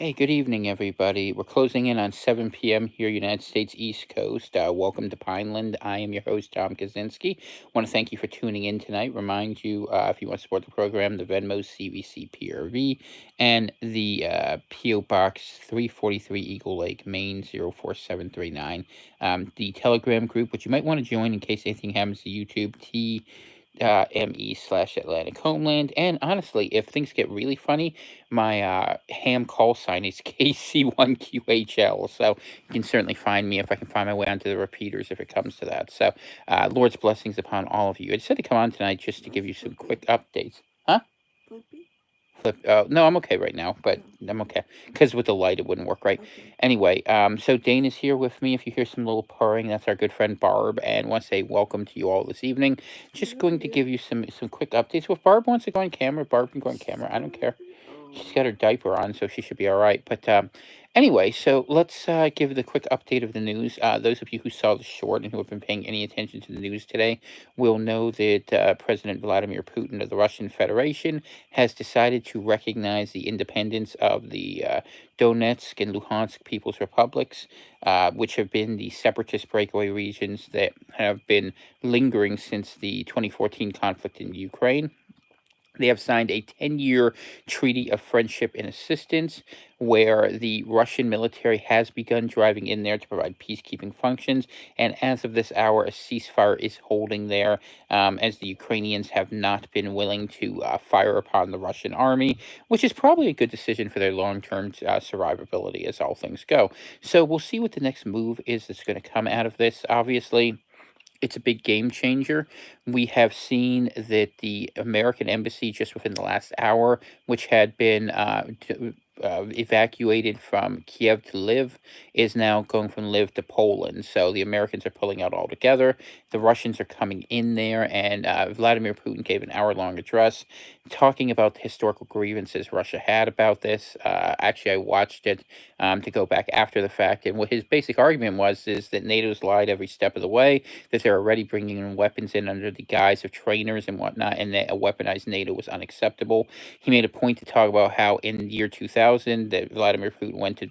Hey, good evening, everybody. We're closing in on 7 p.m. here, United States East Coast. Welcome to Pineland. I am your host, Tom Kaczynski. Want to thank you for tuning in tonight. Remind you, if you want to support the program, the Venmo CVC PRV and the PO Box 343 Eagle Lake, Maine 04739. The Telegram group, which you might want to join in case anything happens to YouTube, ME/Atlantic Homeland. And honestly, if things get really funny, my ham call sign is KC1QHL. So you can certainly find me if I can find my way onto the repeaters if it comes to that. So Lord's blessings upon all of you. I decided to come on tonight just to give you some quick updates. Huh? Flip. No, I'm okay right now, but I'm okay because with the light it wouldn't work right. Anyway, so Dane is here with me. If you hear some little purring, that's our good friend Barb, and want to say welcome to you all this evening. Just going to give you some quick updates. Well, if Barb wants to go on camera, Barb can go on camera. I don't care. She's got her diaper on, so she should be all right. But anyway, so let's give the quick update of the news. Those of you who saw the short and who have been paying any attention to the news today will know that President Vladimir Putin of the Russian Federation has decided to recognize the independence of the Donetsk and Luhansk People's Republics, which have been the separatist breakaway regions that have been lingering since the 2014 conflict in Ukraine. They have signed a 10-year treaty of friendship and assistance where the Russian military has begun driving in there to provide peacekeeping functions. And as of this hour, a ceasefire is holding there, as the Ukrainians have not been willing to fire upon the Russian army, which is probably a good decision for their long term survivability as all things go. So we'll see what the next move is that's going to come out of this. Obviously, it's a big game changer. We have seen that the American embassy just within the last hour, which had been evacuated from Kiev to Lviv, is now going from Lviv to Poland. So the Americans are pulling out altogether. The Russians are coming in there, and Vladimir Putin gave an hour-long address talking about the historical grievances Russia had about this. Actually, I watched it to go back after the fact, and what his basic argument was is that NATO's lied every step of the way, that they're already bringing in weapons in under the guise of trainers and whatnot, and that a weaponized NATO was unacceptable. He made a point to talk about how in the year 2000 that Vladimir Putin went to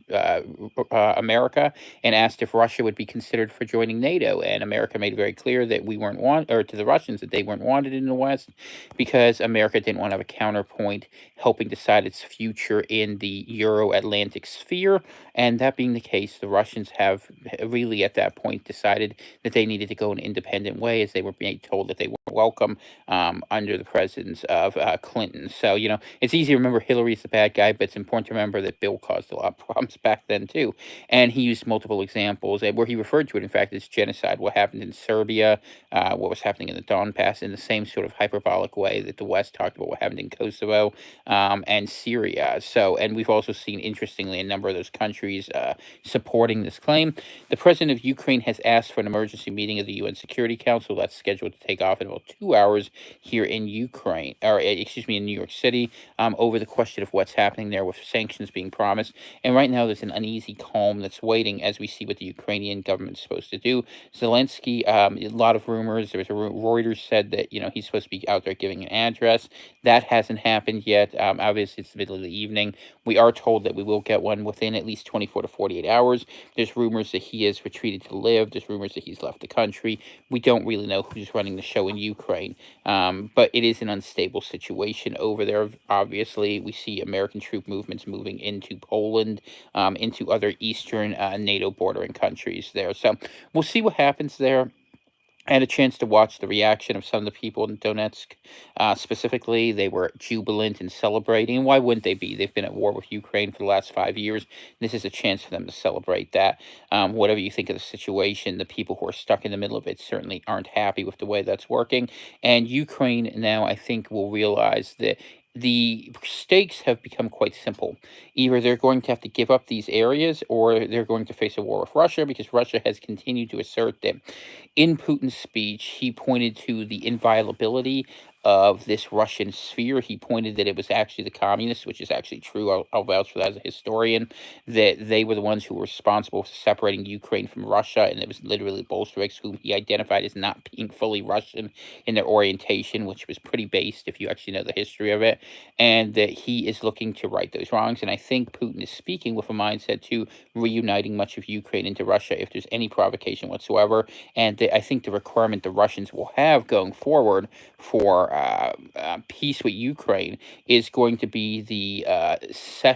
America and asked if Russia would be considered for joining NATO, and America made very clear that we weren't or to the Russians that they weren't wanted in the West because America didn't want to have a counterpoint helping decide its future in the Euro-Atlantic sphere. And that being the case, the Russians have really at that point decided that they needed to go an independent way, as they were being told that they weren't welcome under the presence of Clinton. So, it's easy to remember Hillary's the bad guy, but it's important to remember that Bill caused a lot of problems back then, too. And he used multiple examples where he referred to it, in fact, as genocide, what happened in Serbia, what was happening in the Donbass, in the same sort of hyperbolic way that the West talked about what happened in Kosovo and Syria. So, and we've also seen, interestingly, a number of those countries supporting this claim. The president of Ukraine has asked for an emergency meeting of the UN Security Council that's scheduled to take off in about 2 hours here in Ukraine, or excuse me, in New York City, over the question of what's happening there with sanctions being promised. And right now, there's an uneasy calm that's waiting as we see what the Ukrainian government's supposed to do. Zelensky, a lot of rumors. There was Reuters said that he's supposed to be out there giving an address. That hasn't happened yet. Obviously, it's the middle of the evening. We are told that we will get one within at least 24 to 48 hours. There's rumors that he has retreated to Lviv. There's rumors that he's left the country. We don't really know who's running the show in Ukraine. But it is an unstable situation over there. Obviously, we see American troop movements moving into Poland, into other eastern NATO bordering countries there. So we'll see what happens there. I had a chance to watch the reaction of some of the people in Donetsk. Specifically, they were jubilant and celebrating. And why wouldn't they be? They've been at war with Ukraine for the last 5 years. This is a chance for them to celebrate that. Whatever you think of the situation, the people who are stuck in the middle of it certainly aren't happy with the way that's working. And Ukraine now, I think, will realize that the stakes have become quite simple. Either they're going to have to give up these areas or they're going to face a war with Russia, because Russia has continued to assert that in Putin's speech, he pointed to the inviolability of this Russian sphere. He pointed that it was actually the communists, which is actually true. I'll vouch for that as a historian, that they were the ones who were responsible for separating Ukraine from Russia, and it was literally Bolsheviks whom he identified as not being fully Russian in their orientation, which was pretty based if you actually know the history of it, and that he is looking to right those wrongs. And I think Putin is speaking with a mindset to reuniting much of Ukraine into Russia if there's any provocation whatsoever. And I think the requirement the Russians will have going forward for peace with Ukraine is going to be the so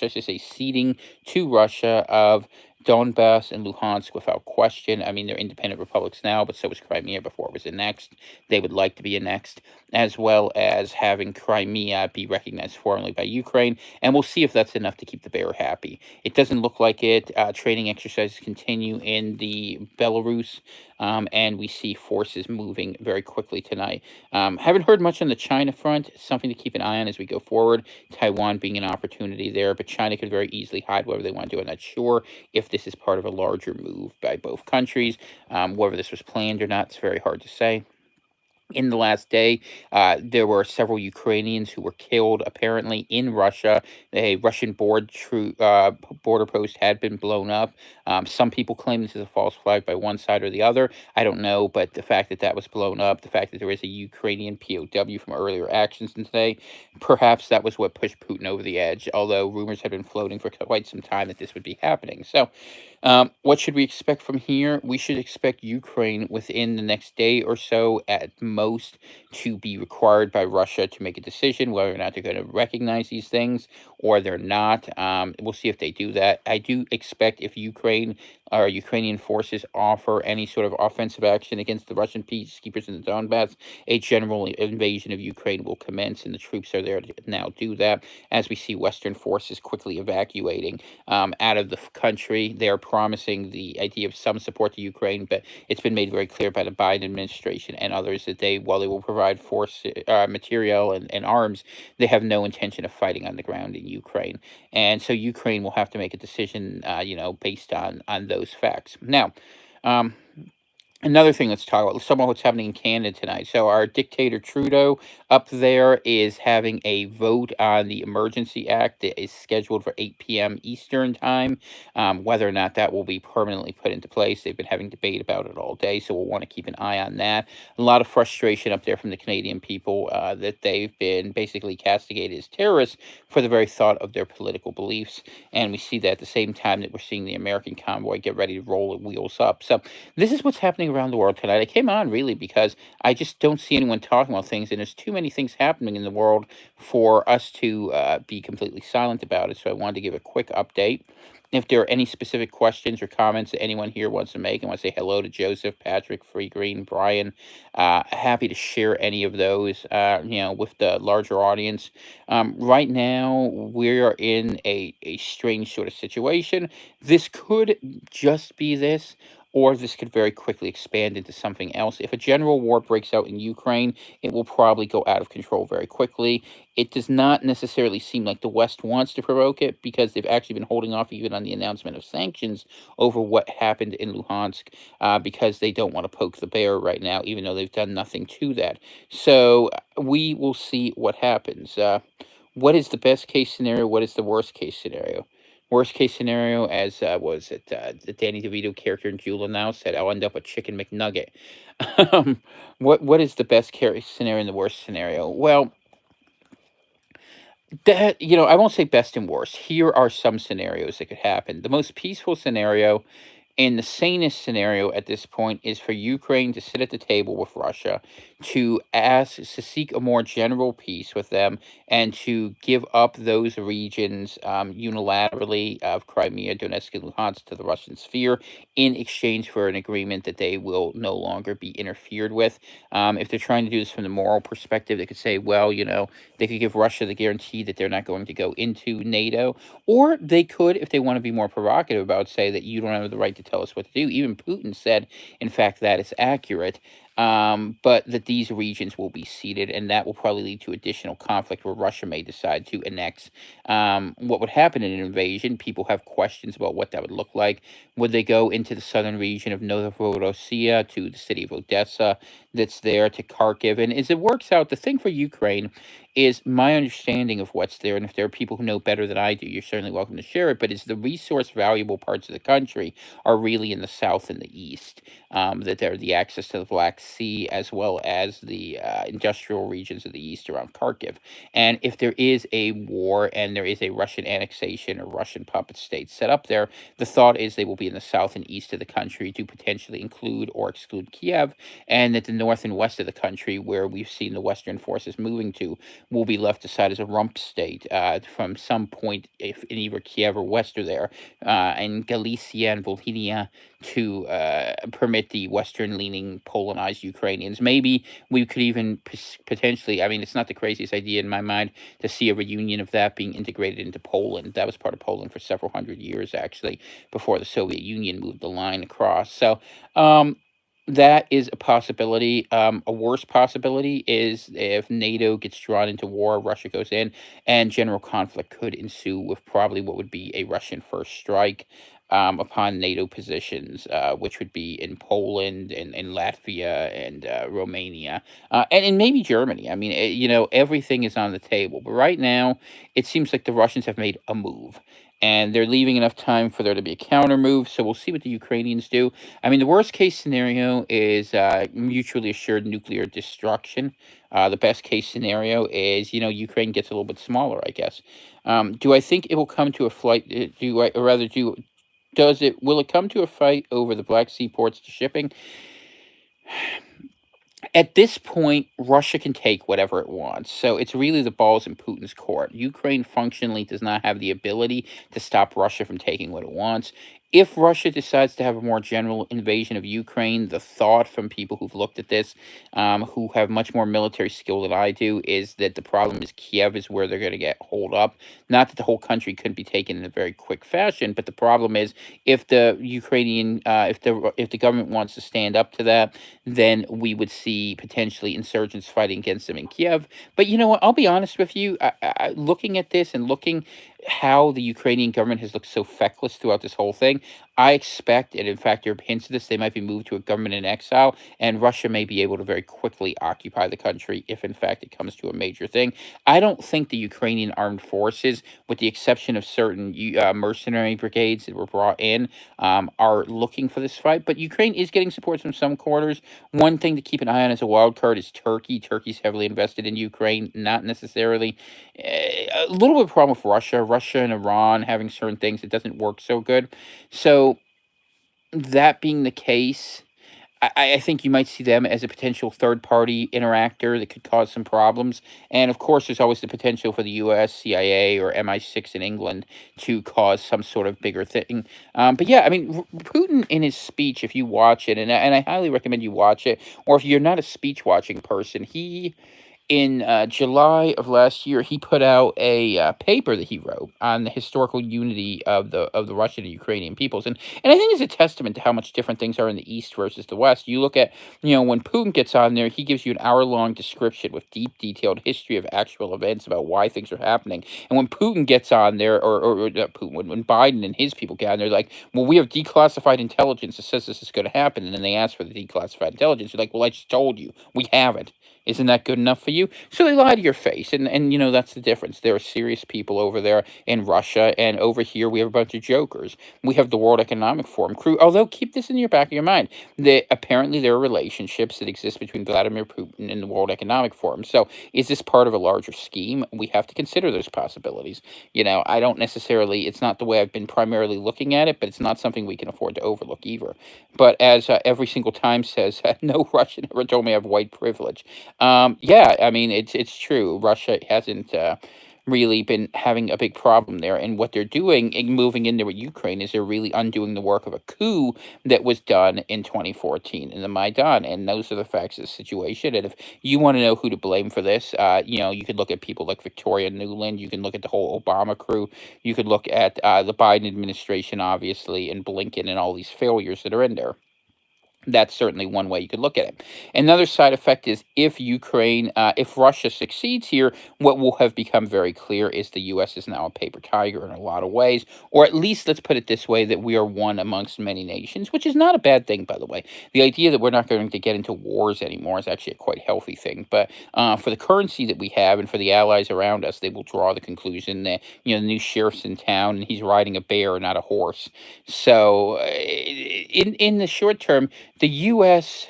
to say, ceding to Russia of Donbass and Luhansk without question. I mean, they're independent republics now, but so was Crimea before it was annexed. They would like to be annexed, as well as having Crimea be recognized formally by Ukraine. And we'll see if that's enough to keep the bear happy. It doesn't look like it. Training exercises continue in the Belarus, and we see forces moving very quickly tonight. Haven't heard much on the China front. Something to keep an eye on as we go forward. Taiwan being an opportunity there, but China could very easily hide whatever they want to do. I'm not sure if this is part of a larger move by both countries. Whether this was planned or not, it's very hard to say. In the last day, there were several Ukrainians who were killed, apparently in Russia. A Russian border post had been blown up. Some people claim this is a false flag by one side or the other. I don't know, but the fact that that was blown up, the fact that there is a Ukrainian POW from earlier actions today, perhaps that was what pushed Putin over the edge, although rumors had been floating for quite some time that this would be happening. So, what should we expect from here? We should expect Ukraine within the next day or so at most to be required by Russia to make a decision whether or not they're going to recognize these things or they're not. We'll see if they do that. I do expect if Ukraine or Ukrainian forces offer any sort of offensive action against the Russian peacekeepers in the Donbass, a general invasion of Ukraine will commence, and the troops are there to now do that. As we see Western forces quickly evacuating out of the country, they are promising the idea of some support to Ukraine, but it's been made very clear by the Biden administration and others that while they will provide force material and arms, they have no intention of fighting on the ground in Ukraine. And so Ukraine will have to make a decision, based on those facts. Now, um, another thing, let's talk about some of what's happening in Canada tonight. So our dictator Trudeau up there is having a vote on the Emergency Act that is scheduled for 8 p.m. Eastern time. Whether or not that will be permanently put into place, they've been having debate about it all day, so we'll want to keep an eye on that. A lot of frustration up there from the Canadian people that they've been basically castigated as terrorists for the very thought of their political beliefs, and we see that at the same time that we're seeing the American convoy get ready to roll its wheels up. So this is what's happening around the world tonight. I came on really because I just don't see anyone talking about things, and there's too many things happening in the world for us to be completely silent about it. So I wanted to give a quick update. If there are any specific questions or comments that anyone here wants to make, I want to say hello to Joseph, Patrick, Free Green, Brian. Happy to share any of those, with the larger audience. Right now, we're in a strange sort of situation. This could just be this, or this could very quickly expand into something else. If a general war breaks out in Ukraine, it will probably go out of control very quickly. It does not necessarily seem like the West wants to provoke it because they've actually been holding off even on the announcement of sanctions over what happened in Luhansk because they don't want to poke the bear right now, even though they've done nothing to that. So we will see what happens. What is the best case scenario? What is the worst case scenario? Worst case scenario, as was it the Danny DeVito character in Jewel now said, I'll end up with Chicken McNugget. um, what is the best case scenario and the worst scenario? Well, that I won't say best and worst. Here are some scenarios that could happen. The most peaceful scenario and the sanest scenario at this point is for Ukraine to sit at the table with Russia, to seek a more general peace with them, and to give up those regions unilaterally of Crimea, Donetsk, and Luhansk to the Russian sphere in exchange for an agreement that they will no longer be interfered with. If they're trying to do this from the moral perspective, they could say, well, they could give Russia the guarantee that they're not going to go into NATO, or they could, if they want to be more provocative about, say that you don't have the right to tell us what to do. Even Putin said, in fact, that is accurate. but that these regions will be ceded, and that will probably lead to additional conflict where Russia may decide to annex. What would happen in an invasion? People have questions about what that would look like. Would they go into the southern region of Novorossiya to the city of Odessa that's there to Kharkiv? And as it works out, the thing for Ukraine is my understanding of what's there. And if there are people who know better than I do, you're certainly welcome to share it. But is the resource valuable parts of the country are really in the south and the east. That there are the access to the Black Sea as well as the industrial regions of the east around Kharkiv. And if there is a war and there is a Russian annexation or Russian puppet state set up there, the thought is they will be in the south and east of the country to potentially include or exclude Kiev, and that the north and west of the country, where we've seen the Western forces moving to, will be left aside as a rump state from some point, if in either Kiev or west or there, and Galicia and Volhynia to permit the Western leaning Polonized Ukrainians. Maybe we could even potentially, I mean, it's not the craziest idea in my mind to see a reunion of that being integrated into Poland. That was part of Poland for several hundred years, actually, before the Soviet Union moved the line across. So, that is a possibility. A worse possibility is if NATO gets drawn into war, Russia goes in, and general conflict could ensue with probably what would be a Russian first strike upon NATO positions, which would be in Poland and Latvia and Romania and maybe Germany. I mean, everything is on the table. But right now, it seems like the Russians have made a move. And they're leaving enough time for there to be a counter move. So we'll see what the Ukrainians do. I mean, the worst case scenario is mutually assured nuclear destruction. The best case scenario is, Ukraine gets a little bit smaller, I guess. Do I think it will come to a flight? Do I, or rather, will it come to a fight over the Black Sea ports to shipping? At this point, Russia can take whatever it wants. So it's really the ball's in Putin's court. Ukraine functionally does not have the ability to stop Russia from taking what it wants. If Russia decides to have a more general invasion of Ukraine, the thought from people who've looked at this, who have much more military skill than I do, is that the problem is Kiev is where they're going to get holed up. Not that the whole country couldn't be taken in a very quick fashion, but the problem is if the Ukrainian, if the government wants to stand up to that, then we would see potentially insurgents fighting against them in Kiev. But you know what? I'll be honest with you. Looking at this and looking how the Ukrainian government has looked so feckless throughout this whole thing, I expect, and in fact, there are hints of this, they might be moved to a government in exile, and Russia may be able to very quickly occupy the country if, in fact, it comes to a major thing. I don't think the Ukrainian armed forces, with the exception of certain mercenary brigades that were brought in, are looking for this fight. But Ukraine is getting support from some quarters. One thing to keep an eye on as a wild card is Turkey. Turkey's heavily invested in Ukraine, not necessarily. A little bit of a problem with Russia. Russia and Iran having certain things, it doesn't work so good. So that being the case, I think you might see them as a potential third party interactor that could cause some problems. And of course, there's always the potential for the US, CIA, or MI6 in England to cause some sort of bigger thing. But yeah, I mean, Putin in his speech, if you watch it, and I highly recommend you watch it, or if you're not a speech watching person, he in July of last year, he put out a paper that he wrote on the historical unity of the Russian and Ukrainian peoples, and I think it's a testament to how much different things are in the East versus the West. You look at, when Putin gets on there, he gives you an hour-long description with deep, detailed history of actual events about why things are happening. And when Putin gets on there, or not Putin, when Biden and his people get on there, like, well, we have declassified intelligence that says this is going to happen, and then they ask for the declassified intelligence. You're like, well, I just told you, we haven't. Isn't that good enough for you? So they lie to your face, and that's the difference. There are serious people over there in Russia, and over here we have a bunch of jokers. We have the World Economic Forum crew. Although keep this in your back of your mind, that apparently there are relationships that exist between Vladimir Putin and the World Economic Forum. So is this part of a larger scheme? We have to consider those possibilities. I don't necessarily. It's not the way I've been primarily looking at it, but it's not something we can afford to overlook either. But as every single time says, no Russian ever told me I have white privilege. Yeah, I mean, it's true. Russia hasn't really been having a big problem there, and what they're doing in moving into Ukraine is they're really undoing the work of a coup that was done in 2014 in the Maidan, and those are the facts of the situation. And if you want to know who to blame for this, you could look at people like Victoria Nuland. You can look at the whole Obama crew. You could look at the Biden administration, obviously, and Blinken and all these failures that are in there. That's certainly one way you could look at it. Another side effect is if Russia succeeds here, what will have become very clear is the U.S. is now a paper tiger in a lot of ways, or at least let's put it this way, that we are one amongst many nations, which is not a bad thing, by the way. The idea that we're not going to get into wars anymore is actually a quite healthy thing. But for the currency that we have and for the allies around us, they will draw the conclusion that the new sheriff's in town and he's riding a bear, not a horse. So in the short term, the U.S.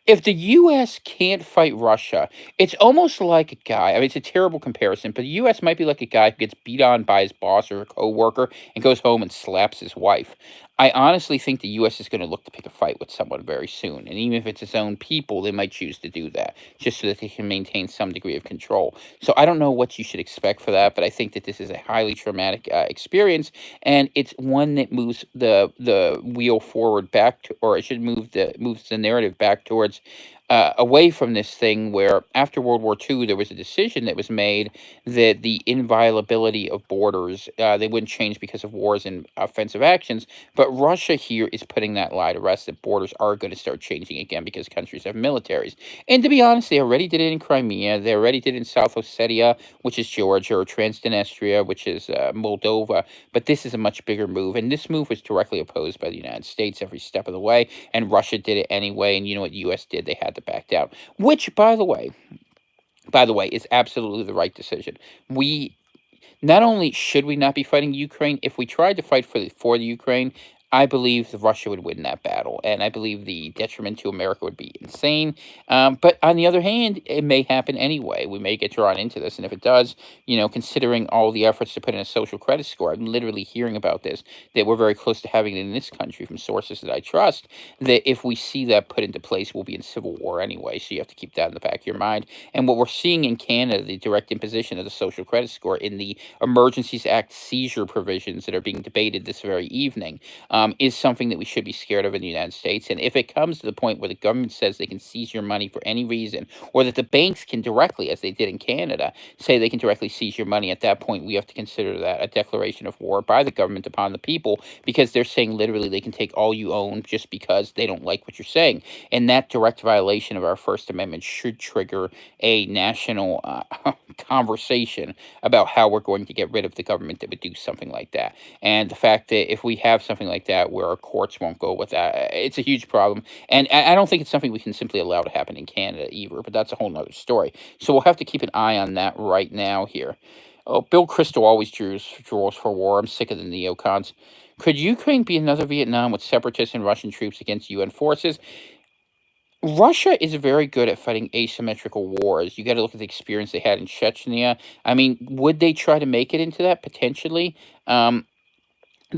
if the U.S. can't fight Russia, it's almost like a guy. I mean, it's a terrible comparison, but the U.S. might be like a guy who gets beat on by his boss or a coworker and goes home and slaps his wife. I honestly think the U.S. is going to look to pick a fight with someone very soon, and even if it's its own people, they might choose to do that just so that they can maintain some degree of control. So I don't know what you should expect for that, but I think that this is a highly traumatic experience, and it's one that moves the wheel forward back to, or it should moves the narrative back towards away from this thing where after World War II there was a decision that was made that the inviolability of borders they wouldn't change because of wars and offensive actions, but Russia here is putting that lie to rest that borders are going to start changing again because countries have militaries. And to be honest, they already did it in Crimea, they already did it in South Ossetia, which is Georgia, or Transnistria, which is Moldova. But this is a much bigger move, and this move was directly opposed by the United States every step of the way, and Russia did it anyway. And you know what the U.S. did? They had to back down, which, by the way, is absolutely the right decision. We not only should we not be fighting Ukraine, if we tried to fight for the Ukraine, I believe that Russia would win that battle, and I believe the detriment to America would be insane. But on the other hand, it may happen anyway. We may get drawn into this, and if it does, considering all the efforts to put in a social credit score, I'm literally hearing about this, that we're very close to having it in this country from sources that I trust, that if we see that put into place, we'll be in civil war anyway, so you have to keep that in the back of your mind. And what we're seeing in Canada, the direct imposition of the social credit score in the Emergencies Act seizure provisions that are being debated this very evening, is something that we should be scared of in the United States. And if it comes to the point where the government says they can seize your money for any reason, or that the banks can directly, as they did in Canada, say they can directly seize your money, at that point we have to consider that a declaration of war by the government upon the people, because they're saying literally they can take all you own just because they don't like what you're saying. And that direct violation of our First Amendment should trigger a national conversation about how we're going to get rid of the government that would do something like that. And the fact that if we have something like that where our courts won't go with that, it's a huge problem. And I don't think it's something we can simply allow to happen in Canada either, but that's a whole nother story. So we'll have to keep an eye on that right now here. Oh, Bill Kristol always draws for war. I'm sick of the neocons. Could Ukraine be another Vietnam with separatists and Russian troops against UN forces? Russia is very good at fighting asymmetrical wars. You got to look at the experience they had in Chechnya. I mean, would they try to make it into that potentially? The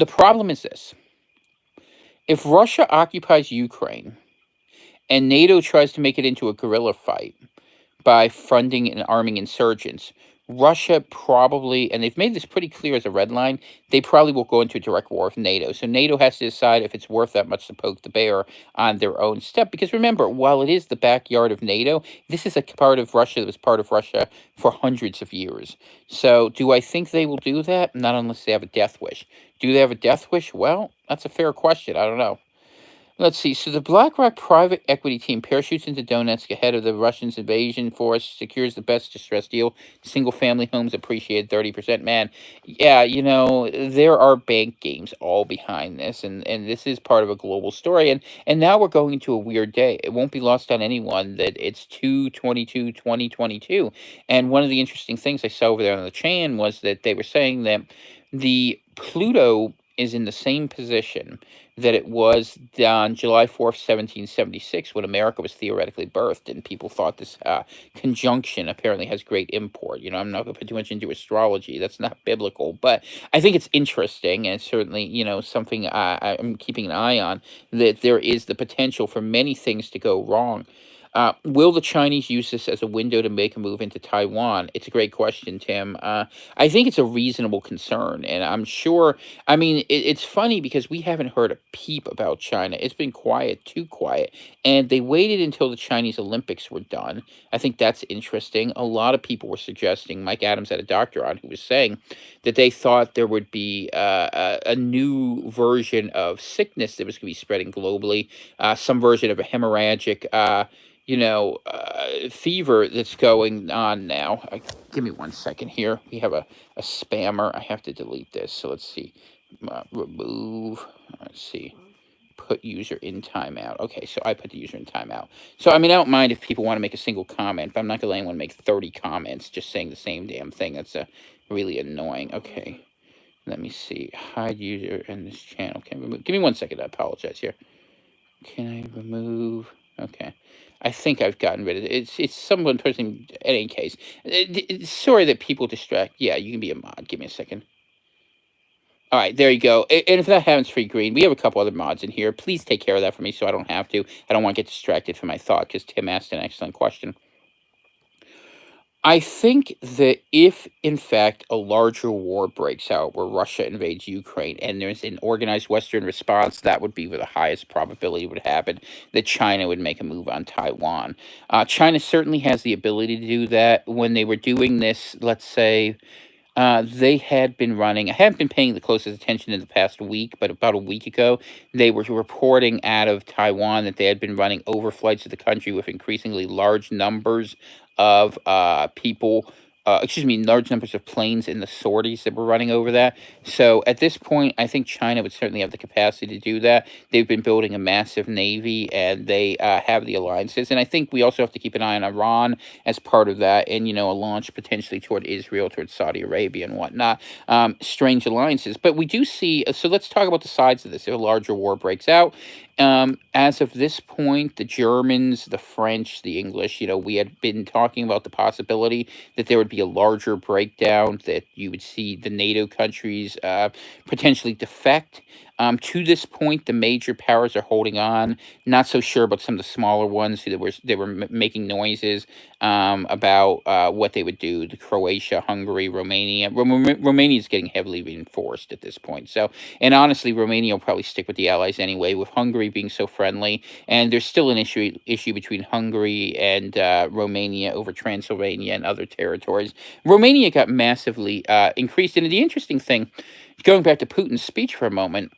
problem is this: if Russia occupies Ukraine and NATO tries to make it into a guerrilla fight by funding and arming insurgents, Russia probably, and they've made this pretty clear as a red line, they probably will go into a direct war with NATO. So NATO has to decide if it's worth that much to poke the bear on their own step. Because remember, while it is the backyard of NATO, this is a part of Russia that was part of Russia for hundreds of years. So do I think they will do that? Not unless they have a death wish. Do they have a death wish? Well, that's a fair question. I don't know. Let's see. So the BlackRock private equity team parachutes into Donetsk ahead of the Russians' invasion force, secures the best distressed deal. Single family homes appreciated 30%. Man, yeah, there are bank games all behind this, and this is part of a global story. And now we're going into a weird day. It won't be lost on anyone that it's 2/22/2022. And one of the interesting things I saw over there on the chain was that they were saying that the Pluto is in the same position that it was on July 4th, 1776, when America was theoretically birthed, and people thought this conjunction apparently has great import. I'm not going to put too much into astrology; that's not biblical, but I think it's interesting, and it's certainly something I'm keeping an eye on. That there is the potential for many things to go wrong. Will the Chinese use this as a window to make a move into Taiwan? It's a great question, Tim. I think it's a reasonable concern, and I'm sure. I mean, it's funny because we haven't heard a peep about China. It's been quiet, too quiet, and they waited until the Chinese Olympics were done. I think that's interesting. A lot of people were suggesting. Mike Adams had a doctor on who was saying that they thought there would be a new version of sickness that was going to be spreading globally, some version of a hemorrhagic. Fever that's going on now. Give me 1 second here. We have a spammer. I have to delete this. So let's see. Remove. Let's see. Put user in timeout. Okay, so I put the user in timeout. So, I mean, I don't mind if people want to make a single comment, but I'm not going to let anyone make 30 comments just saying the same damn thing. That's really annoying. Okay, let me see. Hide user in this channel. Can remove. Give me 1 second. I apologize here. Can I remove? Okay. I think I've gotten rid of it. It's someone person. In any case, sorry that people distract. Yeah, you can be a mod. Give me a second. All right, there you go. And if that happens, free green. We have a couple other mods in here. Please take care of that for me, so I don't have to. I don't want to get distracted from my thought because Tim asked an excellent question. I think that if, in fact, a larger war breaks out where Russia invades Ukraine and there's an organized Western response, that would be where the highest probability would happen that China would make a move on Taiwan. China certainly has the ability to do that. When they were doing this, let's say, they had been running. I haven't been paying the closest attention in the past week, but about a week ago, they were reporting out of Taiwan that they had been running overflights of the country with increasingly large numbers of people. Excuse me, large numbers of planes in the sorties that were running over that. So at this point, I think China would certainly have the capacity to do that. They've been building a massive navy, and they have the alliances. And I think we also have to keep an eye on Iran as part of that, and a launch potentially toward Israel, toward Saudi Arabia, and whatnot. Strange alliances, but we do see. So let's talk about the sides of this. If a larger war breaks out, as of this point, the Germans, the French, the English, we had been talking about the possibility that there would be a larger breakdown, that you would see the NATO countries potentially defect. To this point, the major powers are holding on. Not so sure about some of the smaller ones who they were making noises about what they would do. The Croatia, Hungary, Romania. Romania is getting heavily reinforced at this point. So, and honestly, Romania will probably stick with the Allies anyway. With Hungary being so friendly, and there's still an issue between Hungary and Romania over Transylvania and other territories. Romania got massively increased, and the interesting thing, going back to Putin's speech for a moment,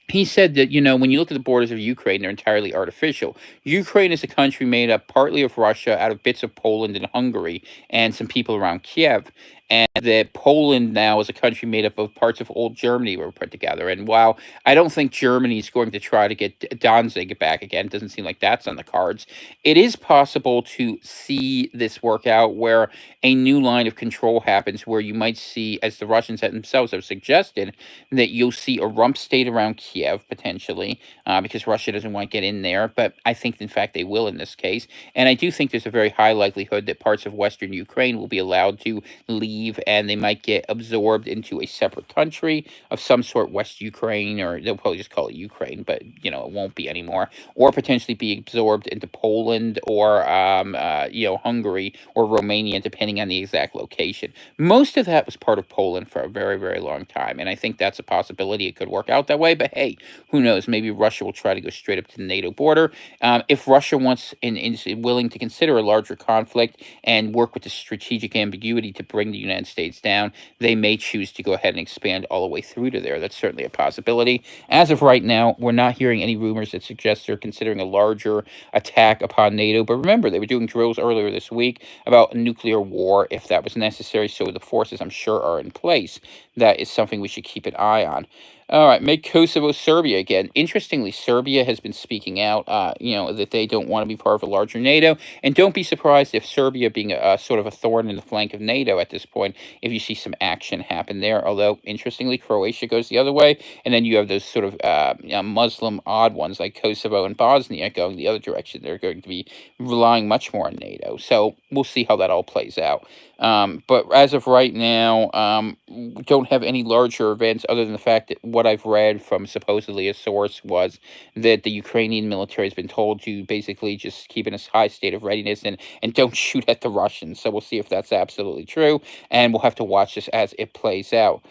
he said that, when you look at the borders of Ukraine, they're entirely artificial. Ukraine is a country made up partly of Russia, out of bits of Poland and Hungary, and some people around Kiev. And that Poland now is a country made up of parts of old Germany were put together. And while I don't think Germany is going to try to get Danzig back again, it doesn't seem like that's on the cards. It is possible to see this work out where a new line of control happens, where you might see, as the Russians themselves have suggested, that you'll see a rump state around Kiev potentially, because Russia doesn't want to get in there. But I think, in fact, they will in this case. And I do think there's a very high likelihood that parts of Western Ukraine will be allowed to leave, and they might get absorbed into a separate country of some sort, West Ukraine, or they'll probably just call it Ukraine, but it won't be anymore, or potentially be absorbed into Poland or Hungary or Romania, depending on the exact location. Most of that was part of Poland for a very, very long time, and I think that's a possibility. It could work out that way, but hey, who knows? Maybe Russia will try to go straight up to the NATO border. If Russia wants and is willing to consider a larger conflict and work with the strategic ambiguity to bring the United States down, they may choose to go ahead and expand all the way through to there. That's certainly a possibility. As of right now, we're not hearing any rumors that suggest they're considering a larger attack upon NATO. But remember, they were doing drills earlier this week about a nuclear war if that was necessary. So the forces, I'm sure, are in place. That is something we should keep an eye on. All right, make Kosovo Serbia again. Interestingly, Serbia has been speaking out, that they don't want to be part of a larger NATO. And don't be surprised if Serbia, being a sort of a thorn in the flank of NATO at this point, if you see some action happen there. Although, interestingly, Croatia goes the other way. And then you have those sort of Muslim odd ones like Kosovo and Bosnia going the other direction. They're going to be relying much more on NATO. So we'll see how that all plays out. But as of right now, we don't have any larger events other than the fact that what I've read from supposedly a source was that the Ukrainian military has been told to basically just keep in a high state of readiness and don't shoot at the Russians. So we'll see if that's absolutely true, and we'll have to watch this as it plays out.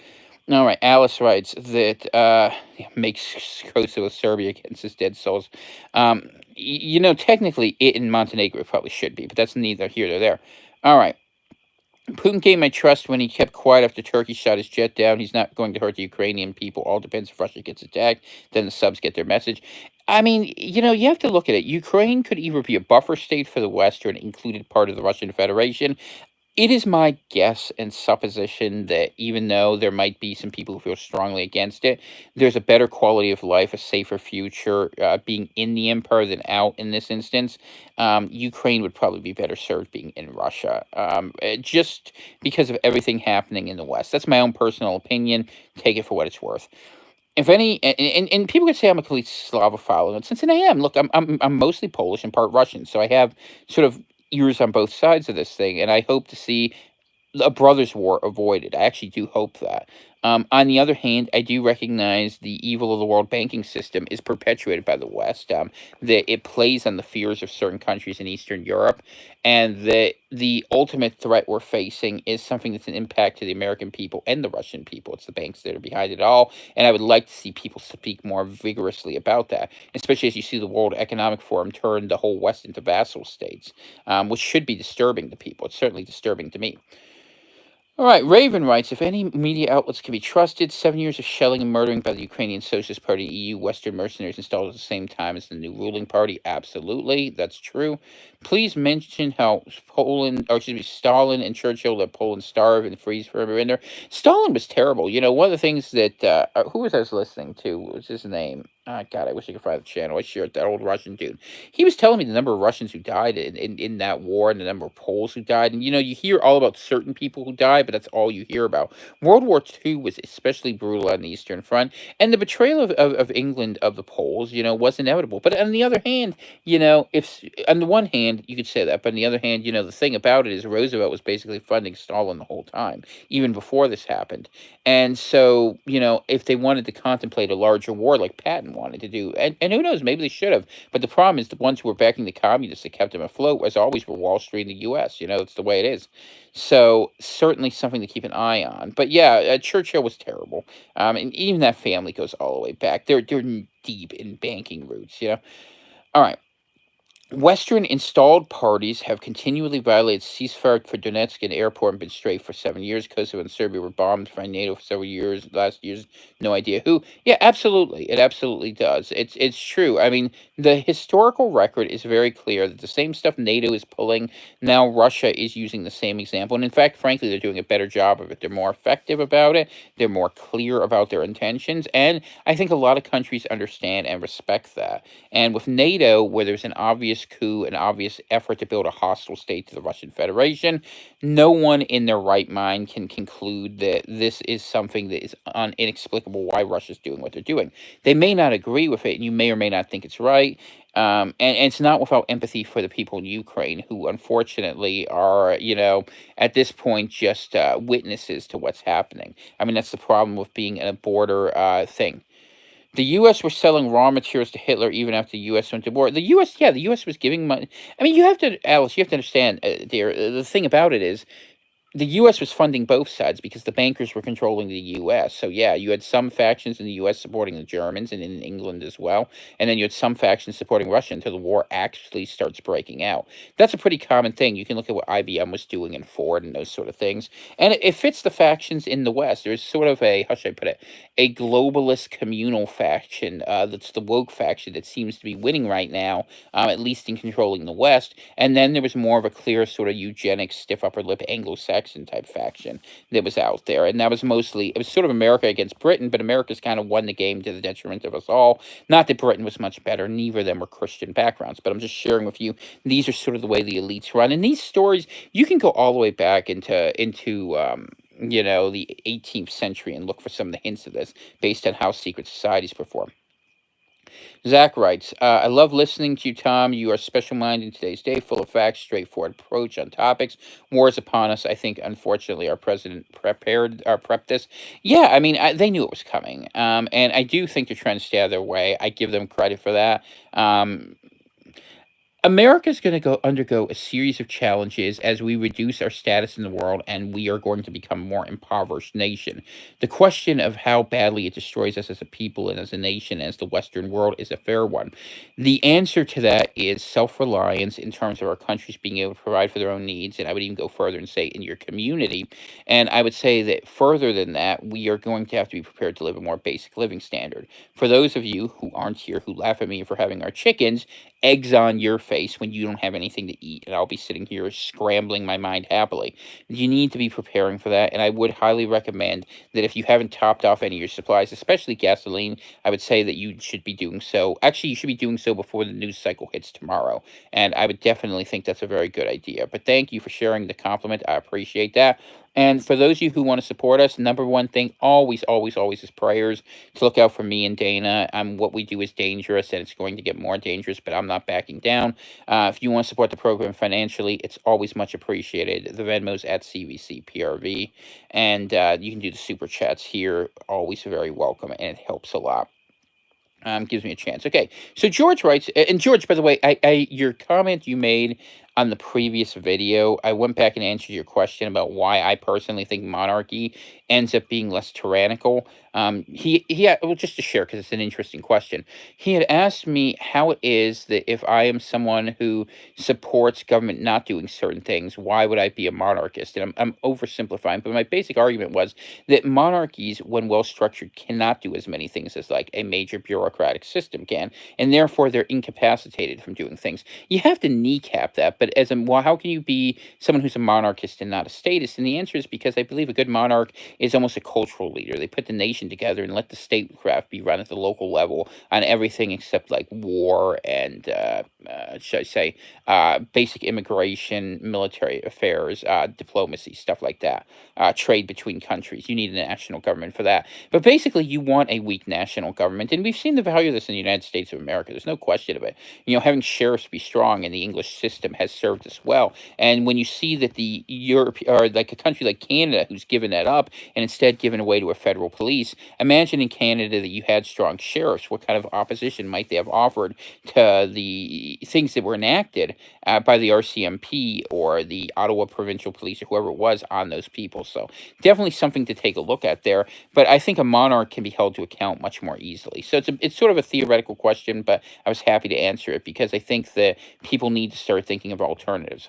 All right, Alice writes that makes Kosovo Serbia against his dead souls. Technically, it in Montenegro probably should be, but that's neither here nor there. All right. Putin gained my trust when he kept quiet after Turkey shot his jet down. He's not going to hurt the Ukrainian people. All depends if Russia gets attacked. Then the subs get their message. I mean, you have to look at it. Ukraine could either be a buffer state for the West or an included part of the Russian Federation. It is my guess and supposition that even though there might be some people who feel strongly against it, there's a better quality of life, a safer future being in the empire than out in this instance. Ukraine would probably be better served being in Russia, just because of everything happening in the West. That's my own personal opinion. Take it for what it's worth. If any, and people could say I'm a complete Slavophile, and I am. Look, I'm mostly Polish and part Russian, so I have sort of ears on both sides of this thing, and I hope to see a brothers' war avoided. I actually do hope that. On the other hand, I do recognize the evil of the world banking system is perpetuated by the West. That it plays on the fears of certain countries in Eastern Europe, and that the ultimate threat we're facing is something that's an impact to the American people and the Russian people. It's the banks that are behind it all, and I would like to see people speak more vigorously about that, especially as you see the World Economic Forum turn the whole West into vassal states, which should be disturbing to people. It's certainly disturbing to me. All right, Raven writes, if any media outlets can be trusted, 7 years of shelling and murdering by the Ukrainian Socialist Party, EU, Western mercenaries installed at the same time as the new ruling party. Absolutely, that's true. Please mention how Stalin and Churchill let Poland starve and freeze forever in there. Stalin was terrible. One of the things that, who was I listening to? What was his name? God, I wish I could find the channel. I shared that old Russian dude. He was telling me the number of Russians who died in that war and the number of Poles who died. And, you hear all about certain people who died, but that's all you hear about. World War II was especially brutal on the Eastern Front. And the betrayal of England of the Poles, was inevitable. But on the other hand, if on the one hand, you could say that. But on the other hand, the thing about it is Roosevelt was basically funding Stalin the whole time, even before this happened. And so, if they wanted to contemplate a larger war like Patton wanted to do, and who knows, maybe they should have. But the problem is the ones who were backing the communists that kept them afloat, as always, were Wall Street and the U.S. It's the way it is. So certainly something to keep an eye on. But yeah, Churchill was terrible. And even that family goes all the way back. They're deep in banking roots. All right. Western installed parties have continually violated ceasefire for Donetsk and airport and been strafed for 7 years. Kosovo and Serbia were bombed by NATO for several years. Last year's no idea who. Yeah, absolutely, it absolutely does. It's true. I mean, the historical record is very clear that the same stuff NATO is pulling now. Russia is using the same example, and in fact, frankly, they're doing a better job of it. They're more effective about it. They're more clear about their intentions, and I think a lot of countries understand and respect that. And with NATO, where there's an obvious coup, an obvious effort to build a hostile state to the Russian Federation, no one in their right mind can conclude that this is something that is inexplicable why Russia's doing what they're doing. They may not agree with it, and you may or may not think it's right. And it's not without empathy for the people in Ukraine who, unfortunately, are, at this point, just witnesses to what's happening. I mean, that's the problem with being in a border thing. The U.S. was selling raw materials to Hitler even after the U.S. went to war. The U.S. was giving money. I mean, Alice, you have to understand, dear, the thing about it is the U.S. was funding both sides because the bankers were controlling the U.S. So yeah, you had some factions in the U.S. supporting the Germans and in England as well, and then you had some factions supporting Russia until the war actually starts breaking out. That's a pretty common thing. You can look at what IBM was doing and Ford and those sort of things, and it fits the factions in the West. There's sort of how should I put it, a globalist communal faction that's the woke faction that seems to be winning right now, at least in controlling the West. And then there was more of a clear sort of eugenic, stiff upper lip Anglo-Saxon type faction that was out there. And that was mostly, it was sort of America against Britain, but America's kind of won the game to the detriment of us all. Not that Britain was much better. Neither of them were Christian backgrounds, but I'm just sharing with you, these are sort of the way the elites run. And these stories, you can go all the way back into the 18th century and look for some of the hints of this based on how secret societies perform. Zach writes, I love listening to you, Tom. You are special minded in today's day, full of facts, straightforward approach on topics. War is upon us. I think, unfortunately, our president prepped this. Yeah, I mean, they knew it was coming. And I do think they're trying to stay out of their way. I give them credit for that. Um, America's going to go undergo a series of challenges as we reduce our status in the world and we are going to become a more impoverished nation. The question of how badly it destroys us as a people and as a nation, as the Western world, is a fair one. The answer to that is self reliance in terms of our countries being able to provide for their own needs. And I would even go further and say in your community. And I would say that further than that, we are going to have to be prepared to live a more basic living standard. For those of you who aren't here, who laugh at me for having our chickens, eggs on your face when you don't have anything to eat, and I'll be sitting here scrambling my mind happily. You need to be preparing for that, and I would highly recommend that if you haven't topped off any of your supplies, especially gasoline, I would say that you should be doing so. Actually, you should be doing so before the news cycle hits tomorrow, and I would definitely think that's a very good idea. But thank you for sharing the compliment. I appreciate that. And for those of you who want to support us, number one thing, always, always, always is prayers to look out for me and Dana. What we do is dangerous and it's going to get more dangerous, but I'm not backing down. If you want to support the program financially, it's always much appreciated. The Venmo's at CVCPRV, and you can do the super chats here. Always very welcome, and it helps a lot. Gives me a chance. Okay, so George writes, and George, by the way, your comment you made on the previous video, I went back and answered your question about why I personally think monarchy ends up being less tyrannical. Well, just to share because it's an interesting question. He had asked me how it is that if I am someone who supports government not doing certain things, why would I be a monarchist? And I'm oversimplifying, but my basic argument was that monarchies, when well structured, cannot do as many things as like a major bureaucratic system can, and therefore they're incapacitated from doing things. You have to kneecap that, but well, how can you be someone who's a monarchist and not a statist? And the answer is because I believe a good monarch is almost a cultural leader. They put the nation together and let the statecraft be run at the local level on everything except like war and should I say basic immigration, military affairs, diplomacy, stuff like that, trade between countries. You need a national government for that. But basically, you want a weak national government, and we've seen the value of this in the United States of America. There's no question of it. Having sheriffs be strong in the English system has served us well. And when you see that the Europe or like a country like Canada, who's given that up and instead given away to a federal police, imagine in Canada that you had strong sheriffs. What kind of opposition might they have offered to the things that were enacted by the RCMP or the Ottawa Provincial Police or whoever it was on those people? So definitely something to take a look at there. But I think a monarch can be held to account much more easily. So it's sort of a theoretical question, but I was happy to answer it because I think that people need to start thinking of alternatives.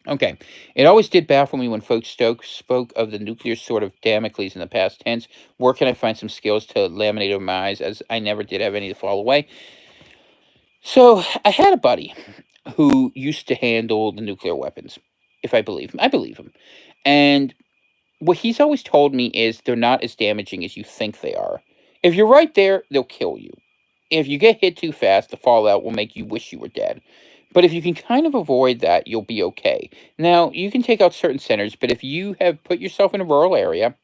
Okay. It always did baffle me when folks spoke of the nuclear sword of Damocles in the past tense. Where can I find some skills to laminate over my eyes, as I never did have any to fall away? So I had a buddy who used to handle the nuclear weapons, if I believe him. I believe him. And what he's always told me is they're not as damaging as you think they are. If you're right there, they'll kill you. If you get hit too fast, the fallout will make you wish you were dead. But if you can kind of avoid that, you'll be okay. Now, you can take out certain centers, but if you have put yourself in a rural area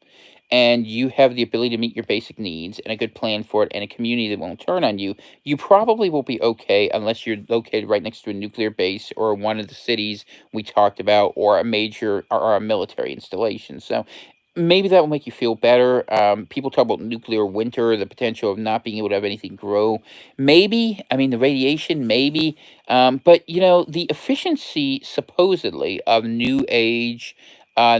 and you have the ability to meet your basic needs and a good plan for it and a community that won't turn on you, you probably will be okay unless you're located right next to a nuclear base or one of the cities we talked about or a major or a military installation. So maybe that will make you feel better. People talk about nuclear winter, the potential of not being able to have anything grow. Maybe, I mean, the radiation, maybe. But, the efficiency supposedly of new age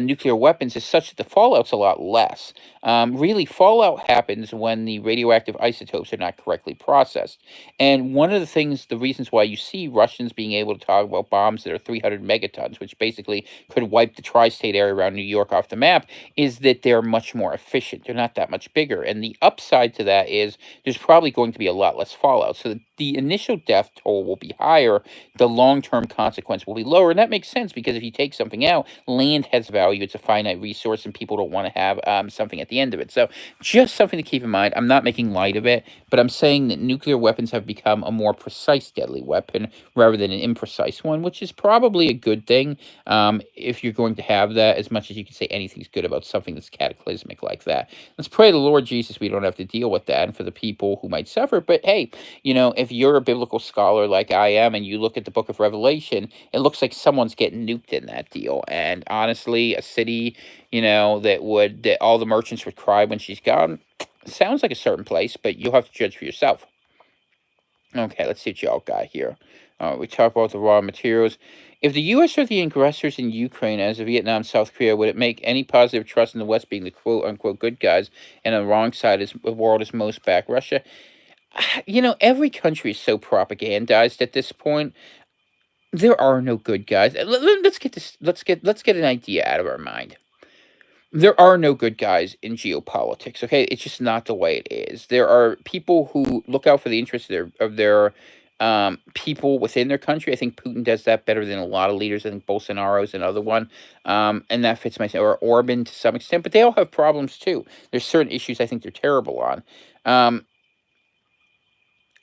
nuclear weapons is such that the fallout's a lot less. Really, fallout happens when the radioactive isotopes are not correctly processed. And one of the reasons why you see Russians being able to talk about bombs that are 300 megatons, which basically could wipe the tri state area around New York off the map, is that they're much more efficient. They're not that much bigger. And the upside to that is there's probably going to be a lot less fallout. So the initial death toll will be higher, the long term consequence will be lower. And that makes sense because if you take something out, land has has value. It's a finite resource, and people don't want to have something at the end of it. So, just something to keep in mind. I'm not making light of it, but I'm saying that nuclear weapons have become a more precise deadly weapon rather than an imprecise one, which is probably a good thing if you're going to have that, as much as you can say anything's good about something that's cataclysmic like that. Let's pray to the Lord Jesus we don't have to deal with that and for the people who might suffer. But hey, if you're a biblical scholar like I am and you look at the book of Revelation, it looks like someone's getting nuked in that deal. And honestly, a city, that all the merchants would cry when she's gone, sounds like a certain place, but you'll have to judge for yourself. Okay, let's see what y'all got here. We talk about the raw materials. If the U.S. are the aggressors in Ukraine as of Vietnam, South Korea, would it make any positive trust in the West being the quote unquote good guys and on the wrong side is the world is most back Russia? Every country is so propagandized at this point. There are no good guys. Let's get this. Let's get an idea out of our mind. There are no good guys in geopolitics. Okay, it's just not the way it is. There are people who look out for the interests of their people within their country. I think Putin does that better than a lot of leaders. I think Bolsonaro's another one, and that fits my or Orban to some extent. But they all have problems too. There's certain issues I think they're terrible on. Um,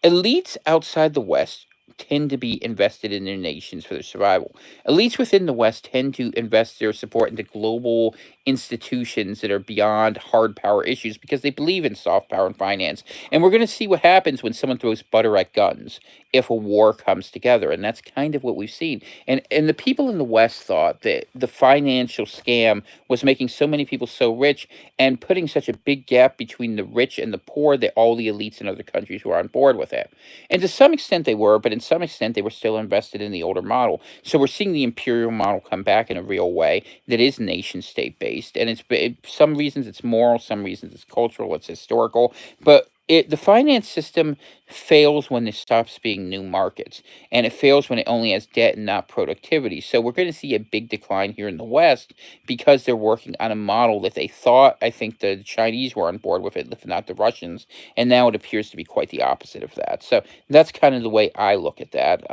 Elites outside the West tend to be invested in their nations for their survival. Elites within the West tend to invest their support into global institutions that are beyond hard power issues because they believe in soft power and finance. And we're going to see what happens when someone throws butter at guns if a war comes together. And that's kind of what we've seen. And the people in the West thought that the financial scam was making so many people so rich and putting such a big gap between the rich and the poor that all the elites in other countries were on board with it. And to some extent they were, but in some extent they were still invested in the older model. So we're seeing the imperial model come back in a real way that is nation state based. And some reasons it's moral, some reasons it's cultural, it's historical. But the finance system fails when it stops being new markets, and it fails when it only has debt and not productivity. So we're going to see a big decline here in the West because they're working on a model that they thought, I think the Chinese were on board with it, if not the Russians, and now it appears to be quite the opposite of that. So that's kind of the way I look at that.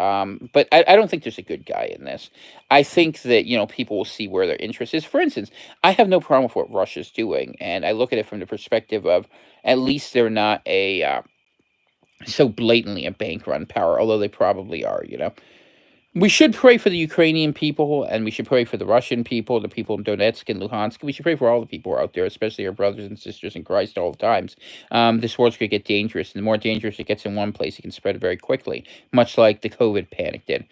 But I don't think there's a good guy in this. I think that people will see where their interest is. For instance, I have no problem with what Russia's doing, and I look at it from the perspective of at least they're not a so blatantly a bank run power, although they probably are. We should pray for the Ukrainian people, and we should pray for the Russian people, the people in Donetsk and Luhansk. We should pray for all the people out there, especially our brothers and sisters in Christ all the times. This world's going to get dangerous, and the more dangerous it gets in one place, it can spread very quickly, much like the COVID panic did.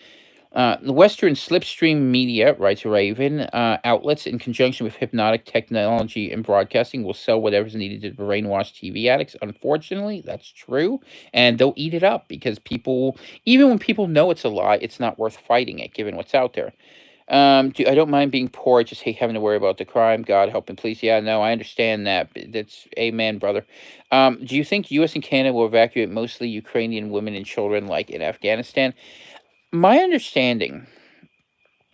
The Western slipstream media, writes Raven, outlets in conjunction with hypnotic technology and broadcasting will sell whatever's needed to brainwash TV addicts. Unfortunately, that's true. And they'll eat it up because people, even when people know it's a lie, it's not worth fighting it given what's out there. I don't mind being poor. I just hate having to worry about the crime. God help and please. Yeah, no, I understand that. That's amen, brother. Do you think U.S. and Canada will evacuate mostly Ukrainian women and children like in Afghanistan? My understanding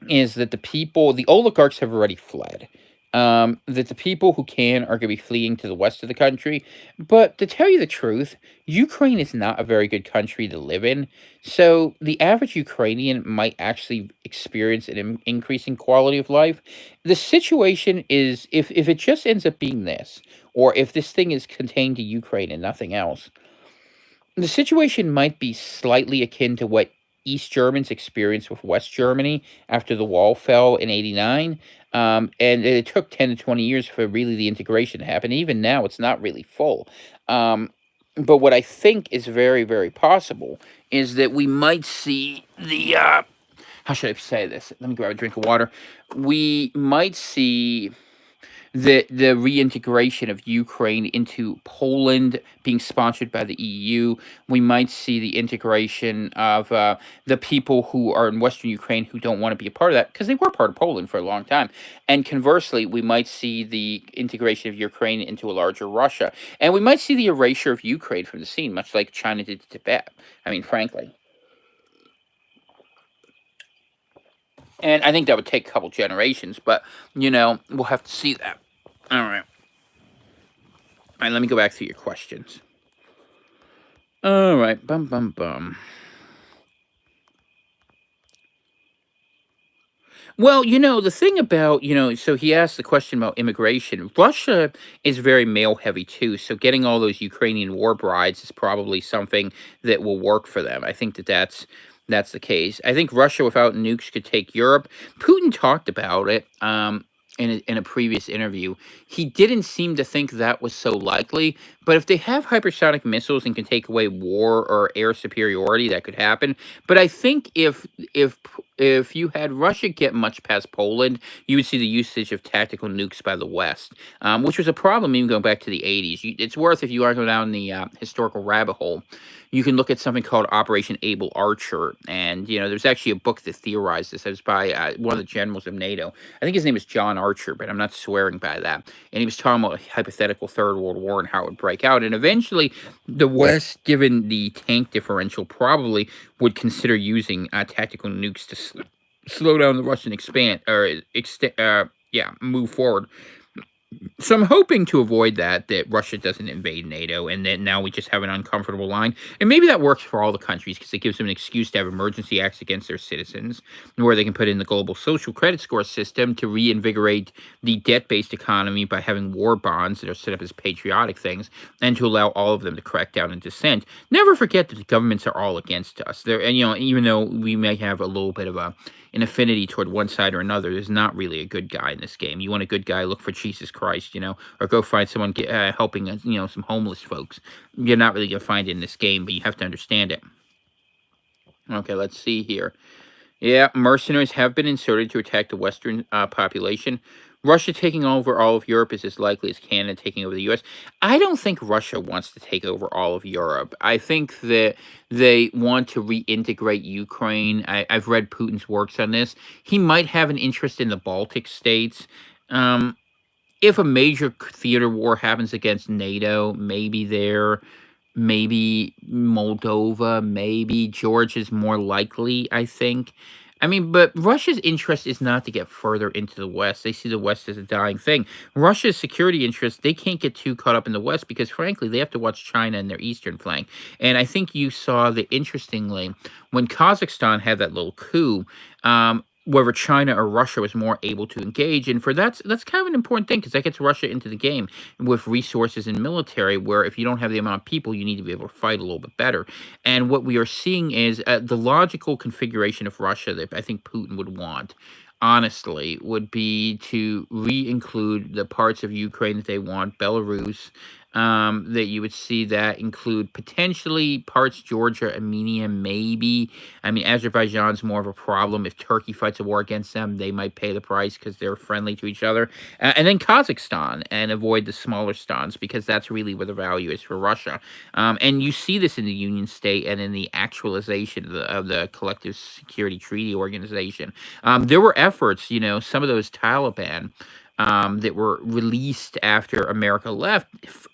is that the oligarchs have already fled. That the people who can are going to be fleeing to the west of the country. But to tell you the truth, Ukraine is not a very good country to live in. So the average Ukrainian might actually experience an increasing quality of life. The situation is if it just ends up being this, or if this thing is contained to Ukraine and nothing else, the situation might be slightly akin to what East Germans experienced with West Germany after the wall fell in '89. And it took 10 to 20 years for really the integration to happen. Even now, it's not really full. But what I think is very, very possible is that we might see how should I say this? Let me grab a drink of water. We might see the reintegration of Ukraine into Poland being sponsored by the EU. We might see the integration of the people who are in Western Ukraine who don't want to be a part of that because they were part of Poland for a long time. And conversely, we might see the integration of Ukraine into a larger Russia. And we might see the erasure of Ukraine from the scene, much like China did to Tibet. I mean, frankly. And I think that would take a couple generations, but, we'll have to see that. All right. All right, let me go back through your questions. All right, bum bum bum. Well, the thing about, so he asked the question about immigration. Russia is very male heavy too. So getting all those Ukrainian war brides is probably something that will work for them. I think that's the case. I think Russia without nukes could take Europe. Putin talked about it in a previous interview. He didn't seem to think that was so likely. But if they have hypersonic missiles and can take away war or air superiority, that could happen. But I think if you had Russia get much past Poland, you would see the usage of tactical nukes by the West, which was a problem even going back to the 80s. It's worth, if you are going down the historical rabbit hole, you can look at something called Operation Able Archer. And, there's actually a book that theorized this. It was by one of the generals of NATO. I think his name is John Archer, but I'm not swearing by that. And he was talking about a hypothetical Third World War and how it would break out. And eventually, the West, given the tank differential, probably would consider using tactical nukes to slow down the Russian expand or move forward. So I'm hoping to avoid that Russia doesn't invade NATO, and that now we just have an uncomfortable line. And maybe that works for all the countries because it gives them an excuse to have emergency acts against their citizens, where they can put in the global social credit score system to reinvigorate the debt-based economy by having war bonds that are set up as patriotic things, and to allow all of them to crack down and dissent. Never forget that the governments are all against us. And even though we may have a little bit of an affinity toward one side or another, there's not really a good guy in this game. You want a good guy, look for Jesus Christ, or go find someone helping, some homeless folks. You're not really going to find it in this game, but you have to understand it. Okay, let's see here. Yeah, mercenaries have been inserted to attack the Western population. Russia taking over all of Europe is as likely as Canada taking over the U.S. I don't think Russia wants to take over all of Europe. I think that they want to reintegrate Ukraine. I've read Putin's works on this. He might have an interest in the Baltic states. Um, if a major theater war happens against NATO, maybe there, maybe Moldova, maybe Georgia's more likely, I think. I mean, but Russia's interest is not to get further into the West. They see the West as a dying thing. Russia's security interests, they can't get too caught up in the West because, frankly, they have to watch China and their eastern flank. And I think you saw that, interestingly, when Kazakhstan had that little coup, whether China or Russia was more able to engage, and for that's kind of an important thing because that gets Russia into the game with resources and military. Where if you don't have the amount of people, you need to be able to fight a little bit better. And what we are seeing is the logical configuration of Russia that I think Putin would want, honestly, would be to re-include the parts of Ukraine that they want, Belarus. That you would see that include potentially parts Georgia, Armenia, maybe. I mean, Azerbaijan's more of a problem. If Turkey fights a war against them, they might pay the price because they're friendly to each other. And then Kazakhstan, and avoid the smaller stans because that's really where the value is for Russia. And you see this in the Union State and in the actualization of the Collective Security Treaty Organization. There were efforts, some of those Taliban that were released after America left,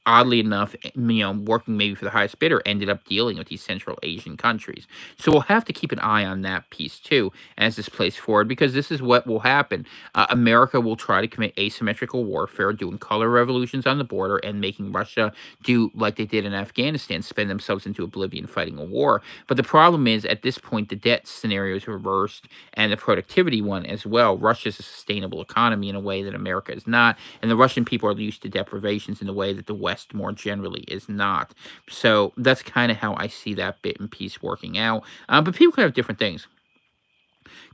oddly enough, working maybe for the highest bidder, ended up dealing with these Central Asian countries. So we'll have to keep an eye on that piece too as this plays forward, because this is what will happen. America will try to commit asymmetrical warfare, doing color revolutions on the border and making Russia do like they did in Afghanistan, spend themselves into oblivion fighting a war. But the problem is, at this point, the debt scenario is reversed and the productivity one as well. Russia's a sustainable economy in a way that America is not, and the Russian people are used to deprivations in a way that the West more generally is not. So that's kind of how I see that bit and piece working out. But people can have different things.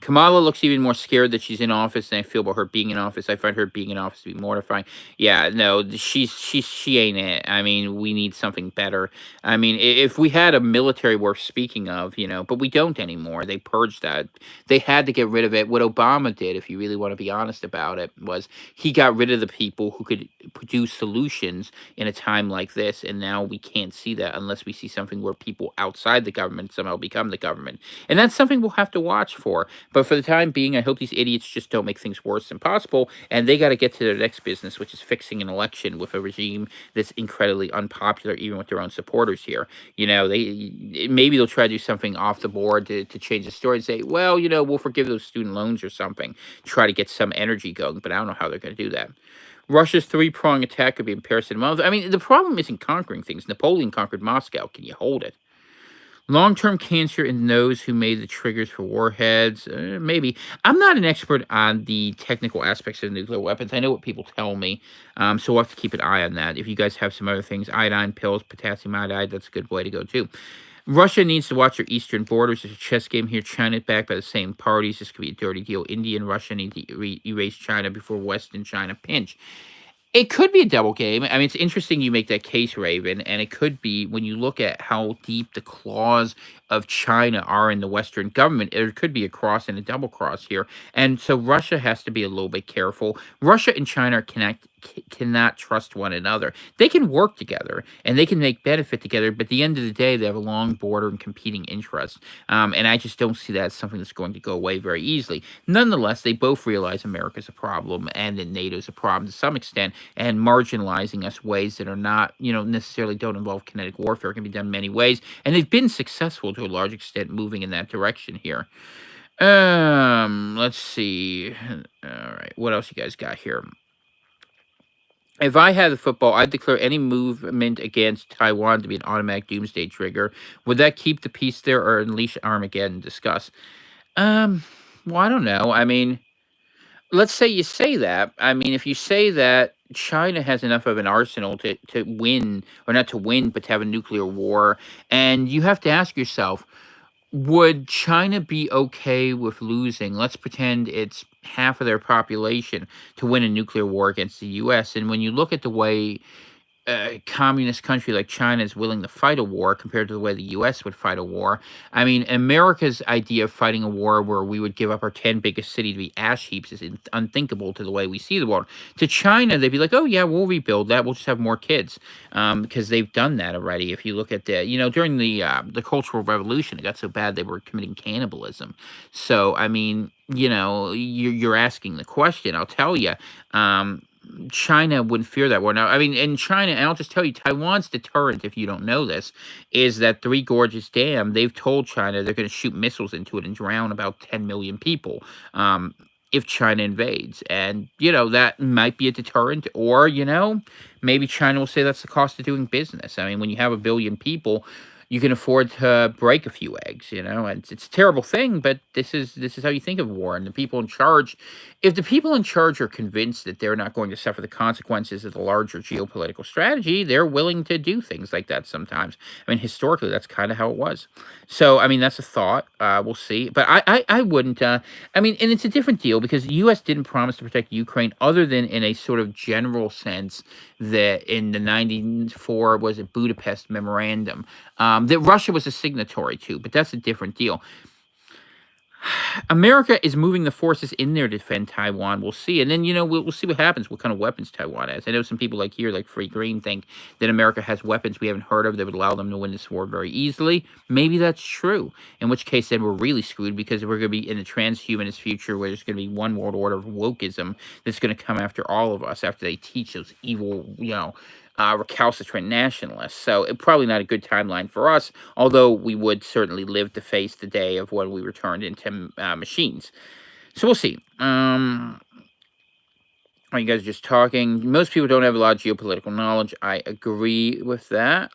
Kamala looks even more scared that she's in office than I feel about her being in office. I find her being in office to be mortifying. Yeah, no, she ain't it. I mean, we need something better. I mean, if we had a military worth speaking of, but we don't anymore. They purged that. They had to get rid of it. What Obama did, if you really want to be honest about it, was he got rid of the people who could produce solutions in a time like this, and now we can't see that unless we see something where people outside the government somehow become the government. And that's something we'll have to watch for. But for the time being, I hope these idiots just don't make things worse than possible, and they got to get to their next business, which is fixing an election with a regime that's incredibly unpopular, even with their own supporters here. Maybe they'll try to do something off the board to change the story and say, well, we'll forgive those student loans or something, try to get some energy going. But I don't know how they're going to do that. Russia's three-pronged attack could be in Paris and Moscow. I mean, the problem isn't conquering things. Napoleon conquered Moscow. Can you hold it? Long-term cancer in those who made the triggers for warheads, maybe. I'm not an expert on the technical aspects of nuclear weapons. I know what people tell me, so we'll have to keep an eye on that. If you guys have some other things, iodine pills, potassium iodide, that's a good way to go too. Russia needs to watch their eastern borders. There's a chess game here. China backed by the same parties. This could be a dirty deal. India and Russia need to erase China before West and China pinch. It could be a double game. I mean, it's interesting you make that case, Raven, and it could be when you look at how deep the claws of China are in the Western government. There could be a cross and a double cross here, and so Russia has to be a little bit careful. Russia and China cannot trust one another. They can work together and they can make benefit together, but at the end of the day, they have a long border and competing interests. And I just don't see that as something that's going to go away very easily. Nonetheless, they both realize America's a problem and that NATO's a problem to some extent, and marginalizing us ways that are not, necessarily don't involve kinetic warfare can be done many ways. And they've been successful to a large extent moving in that direction here. Let's see. All right, what else you guys got here? If I had the football, I'd declare any movement against Taiwan to be an automatic doomsday trigger. Would that keep the peace there or unleash Armageddon? Discuss. Um, well, I don't know. I mean, let's say you say that. I mean, if you say that China has enough of an arsenal to win, or not to win, but to have a nuclear war, and you have to ask yourself, would China be okay with losing? Let's pretend it's half of their population to win a nuclear war against the US. And when you look at the way a communist country like China is willing to fight a war compared to the way the U.S. would fight a war. I mean, America's idea of fighting a war where we would give up our 10 biggest cities to be ash heaps is unthinkable to the way we see the world. To China, they'd be like, oh, yeah, we'll rebuild that. We'll just have more kids, because they've done that already. If you look at during the Cultural Revolution, it got so bad they were committing cannibalism. So, I mean, you're asking the question. I'll tell you. China wouldn't fear that war. Now, I mean, in China, and I'll just tell you, Taiwan's deterrent, if you don't know this, is that Three Gorges Dam, they've told China they're going to shoot missiles into it and drown about 10 million people if China invades. And, that might be a deterrent, or, maybe China will say that's the cost of doing business. I mean, when you have a billion people, you can afford to break a few eggs, and it's a terrible thing, but this is how you think of war. And the people in charge, if the people in charge are convinced that they're not going to suffer the consequences of the larger geopolitical strategy, they're willing to do things like that sometimes. I mean, historically, that's kind of how it was. So, I mean, that's a thought. We'll see. But I wouldn't. I mean, and it's a different deal because the U.S. didn't promise to protect Ukraine other than in a sort of general sense that in the 94, was it Budapest Memorandum, that Russia was a signatory to, but that's a different deal. America is moving the forces in there to defend Taiwan. We'll see. And then, we'll see what happens, what kind of weapons Taiwan has. I know some people like here, like Free Green, think that America has weapons we haven't heard of that would allow them to win this war very easily. Maybe that's true. In which case, then we're really screwed because we're going to be in a transhumanist future where there's going to be one world order of wokeism that's going to come after all of us after they teach those evil, recalcitrant nationalists. So probably not a good timeline for us, although we would certainly live to face the day of when we were turned into machines. So we'll see. Are you guys just talking? Most people don't have a lot of geopolitical knowledge. I agree with that.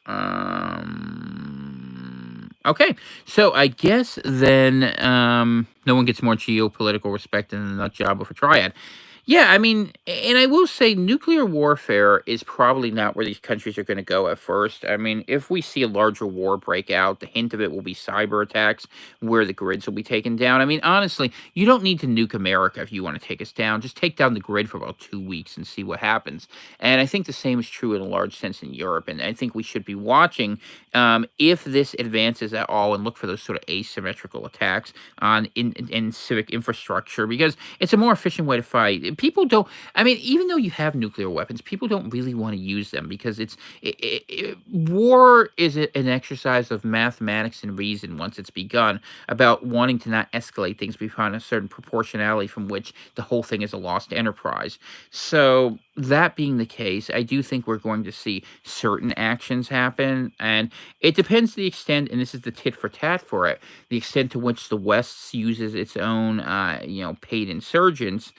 Okay, so I guess then no one gets more geopolitical respect than a nut job of a triad. Yeah, I mean, and I will say nuclear warfare is probably not where these countries are going to go at first. I mean, if we see a larger war break out, the hint of it will be cyber attacks where the grids will be taken down. I mean, honestly, you don't need to nuke America if you want to take us down. Just take down the grid for about 2 weeks and see what happens. And I think the same is true in a large sense in Europe. And I think we should be watching if this advances at all and look for those sort of asymmetrical attacks on in civic infrastructure, because it's a more efficient way to fight. People don't. I mean, even though you have nuclear weapons, people don't really want to use them because war is an exercise of mathematics and reason once it's begun about wanting to not escalate things beyond a certain proportionality from which the whole thing is a lost enterprise. So that being the case, I do think we're going to see certain actions happen, and it depends the extent, and this is the tit for tat for it, the extent to which the West uses its own, paid insurgents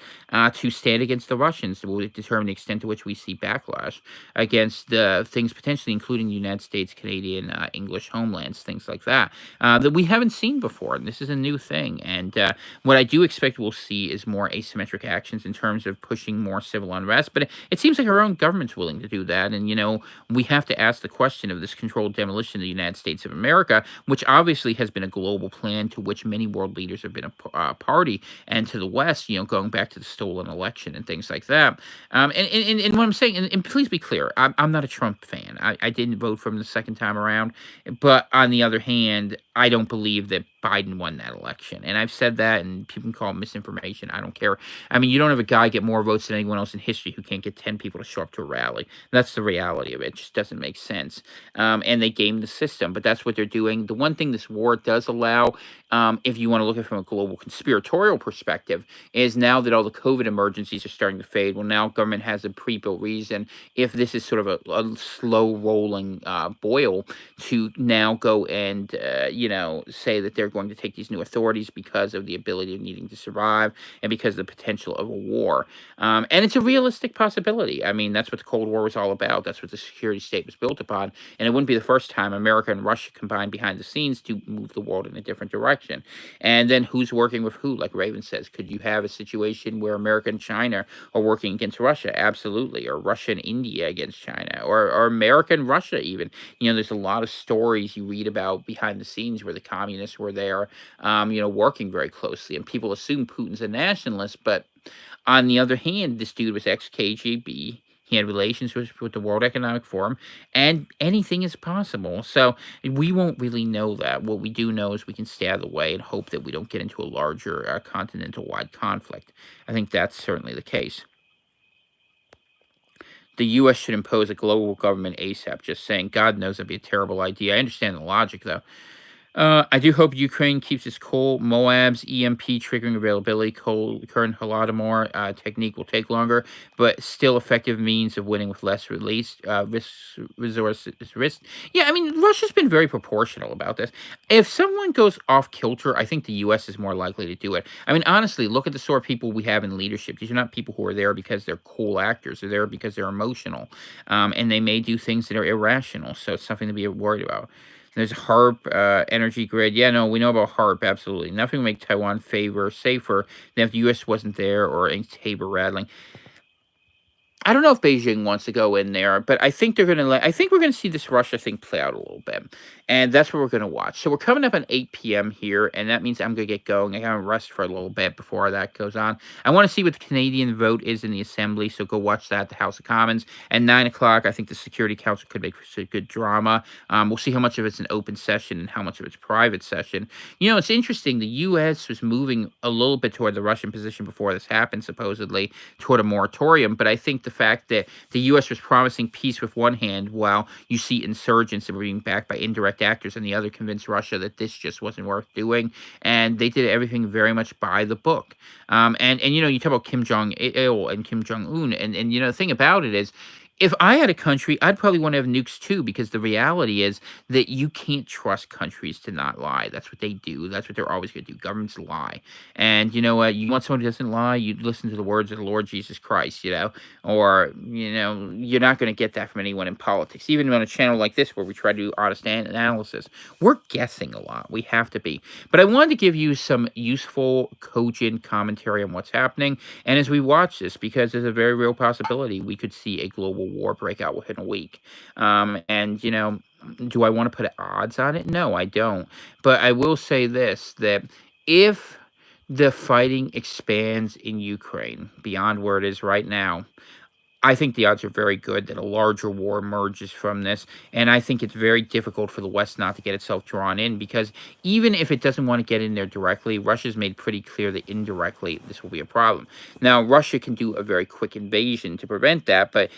to stand against the Russians. Will determine the extent to which we see backlash against the things potentially, including the United States, Canadian, English homelands, things like that, that we haven't seen before. And this is a new thing, and what I do expect we'll see is more asymmetric actions in terms of pushing more civil unrest. But it seems like our own government's willing to do that. And, we have to ask the question of this controlled demolition of the United States of America, which obviously has been a global plan to which many world leaders have been a party, and to the West, going back to the stolen election and things like that. And what I'm saying, and please be clear, I'm not a Trump fan. I didn't vote for him the second time around. But on the other hand, I don't believe that Biden won that election. And I've said that, and people can call it misinformation. I don't care. I mean, you don't have a guy get more votes than anyone else in history who can't get 10 people to show up to a rally. That's the reality of it. It just doesn't make sense. And they game the system, but that's what they're doing. The one thing this war does allow, if you want to look at it from a global conspiratorial perspective, is now that all the COVID emergencies are starting to fade, well, now government has a pre-built reason, if this is sort of a slow rolling boil, to now go and, say that they're going to take these new authorities because of the ability of needing to survive and because of the potential of a war. And it's a realistic possibility. I mean, that's what the Cold War was all about. That's what the security state was built upon. And it wouldn't be the first time America and Russia combined behind the scenes to move the world in a different direction. And then who's working with who? Like Raven says, could you have a situation where America and China are working against Russia? Absolutely. Or Russia and India against China, or America and Russia even. There's a lot of stories you read about behind the scenes where the communists were there, working very closely. And people assume Putin's a nationalist, but on the other hand, this dude was ex-KGB. He had relations with the World Economic Forum, and anything is possible. So we won't really know that. What we do know is we can stay out of the way and hope that we don't get into a larger continental-wide conflict. I think that's certainly the case. The U.S. should impose a global government ASAP. Just saying, God knows that'd be a terrible idea. I understand the logic, though. I do hope Ukraine keeps its cool. Moab's EMP triggering availability, current Holodomor technique will take longer, but still effective means of winning with less resources risk. Yeah, I mean, Russia's been very proportional about this. If someone goes off kilter, I think the U.S. is more likely to do it. I mean, honestly, look at the sort of people we have in leadership. These are not people who are there because they're cool actors. They're there because they're emotional, and they may do things that are irrational. So it's something to be worried about. There's HARP, energy grid. Yeah, no, we know about HARP, absolutely. Nothing will make Taiwan safer than if the U.S. wasn't there or a saber rattling. I don't know if Beijing wants to go in there, but I think they're gonna I think we're gonna see this Russia thing play out a little bit, and that's what we're gonna watch. So we're coming up at 8 p.m. here, and that means I'm gonna get going. I gotta rest for a little bit before that goes on. I want to see what the Canadian vote is in the Assembly, so go watch that, the House of Commons. At 9 o'clock, I think the Security Council could make for good drama. We'll see how much of it's an open session and how much of it's private session. It's interesting. The U.S. was moving a little bit toward the Russian position before this happened, supposedly toward a moratorium, but I think the fact that the U.S. was promising peace with one hand while you see insurgents that were being backed by indirect actors and the other convinced Russia that this just wasn't worth doing. And they did everything very much by the book. You talk about Kim Jong-il and Kim Jong-un. And the thing about it is, if I had a country, I'd probably want to have nukes too, because the reality is that you can't trust countries to not lie. That's what they do. That's what they're always going to do. Governments lie. And you know what? You want someone who doesn't lie, you listen to the words of the Lord Jesus Christ, or, you're not going to get that from anyone in politics. Even on a channel like this where we try to do honest analysis, we're guessing a lot. We have to be. But I wanted to give you some useful, cogent commentary on what's happening. And as we watch this, because there's a very real possibility we could see a global war break out within a week. Do I want to put odds on it? No, I don't. But I will say this, that if the fighting expands in Ukraine beyond where it is right now, I think the odds are very good that a larger war emerges from this. And I think it's very difficult for the West not to get itself drawn in, because even if it doesn't want to get in there directly, Russia's made pretty clear that indirectly this will be a problem. Now, Russia can do a very quick invasion to prevent that, but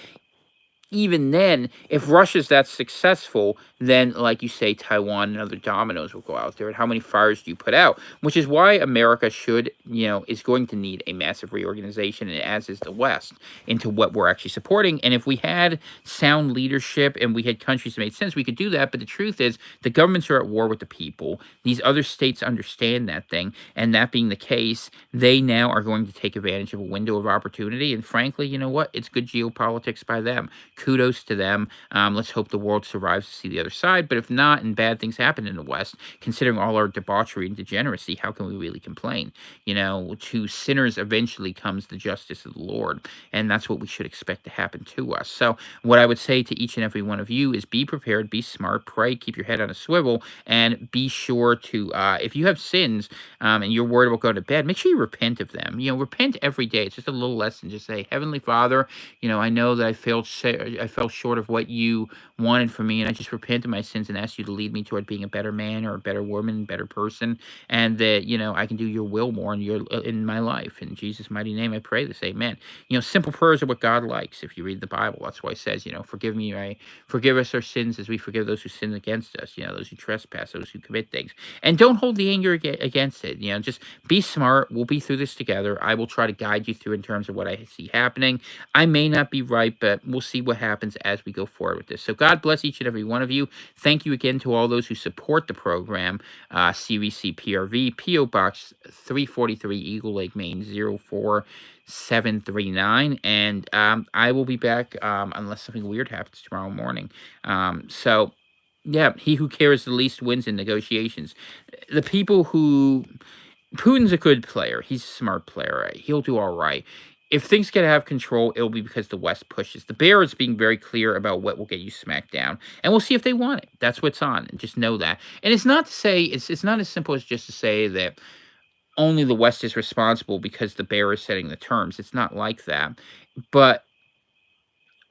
even then, if Russia's that successful, then, like you say, Taiwan and other dominoes will go out there. And how many fires do you put out? Which is why America should, is going to need a massive reorganization, and as is the West, into what we're actually supporting. And if we had sound leadership and we had countries that made sense, we could do that. But the truth is, the governments are at war with the people. These other states understand that thing. And that being the case, they now are going to take advantage of a window of opportunity. And frankly, you know what? It's good geopolitics by them. Kudos to them. Let's hope the world survives to see the other side. But if not, and bad things happen in the West, considering all our debauchery and degeneracy, how can we really complain? To sinners eventually comes the justice of the Lord. And that's what we should expect to happen to us. So, what I would say to each and every one of you is be prepared, be smart, pray, keep your head on a swivel, and be sure to, if you have sins and you're worried about going to bed, make sure you repent of them. Repent every day. It's just a little lesson. Just say, Heavenly Father, I know that I fell short of what you wanted from me, and I just repent of my sins and ask you to lead me toward being a better man or a better woman, better person, and that I can do your will more in my life. In Jesus' mighty name, I pray this. Amen. Simple prayers are what God likes. If you read the Bible, that's why it says, forgive us our sins as we forgive those who sin against us. Those who trespass, those who commit things, and don't hold the anger against it. Just be smart. We'll be through this together. I will try to guide you through in terms of what I see happening. I may not be right, but we'll see what happens as we go forward with this. So God bless each and every one of you. Thank you again to all those who support the program. CVC PRV, P.O. Box 343, Eagle Lake, Maine, 04739. And I will be back unless something weird happens tomorrow morning. So, yeah, he who cares the least wins in negotiations. The people who Putin's a good player. He's a smart player. Right? He'll do all right. If things get out of control, it'll be because the West pushes. The Bear is being very clear about what will get you smacked down, and we'll see if they want it. That's what's on. And just know that. And it's not to say it's not as simple as just to say that only the West is responsible because the Bear is setting the terms. It's not like that. But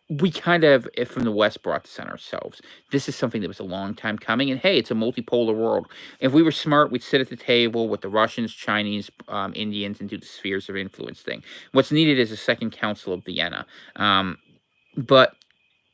we kind of, if from the West, brought this on ourselves. This is something that was a long time coming. And hey, it's a multipolar world. If we were smart, we'd sit at the table with the Russians, Chinese, Indians, and do the spheres of influence thing. What's needed is a second Council of Vienna. But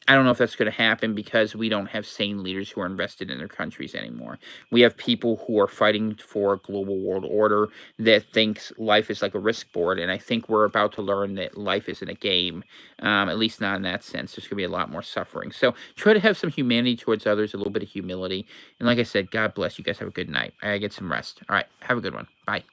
I don't know if that's going to happen because we don't have sane leaders who are invested in their countries anymore. We have people who are fighting for a global world order that thinks life is like a risk board. And I think we're about to learn that life isn't a game, at least not in that sense. There's going to be a lot more suffering. So try to have some humanity towards others, a little bit of humility. And like I said, God bless you guys. Have a good night. I get some rest. All right. Have a good one. Bye.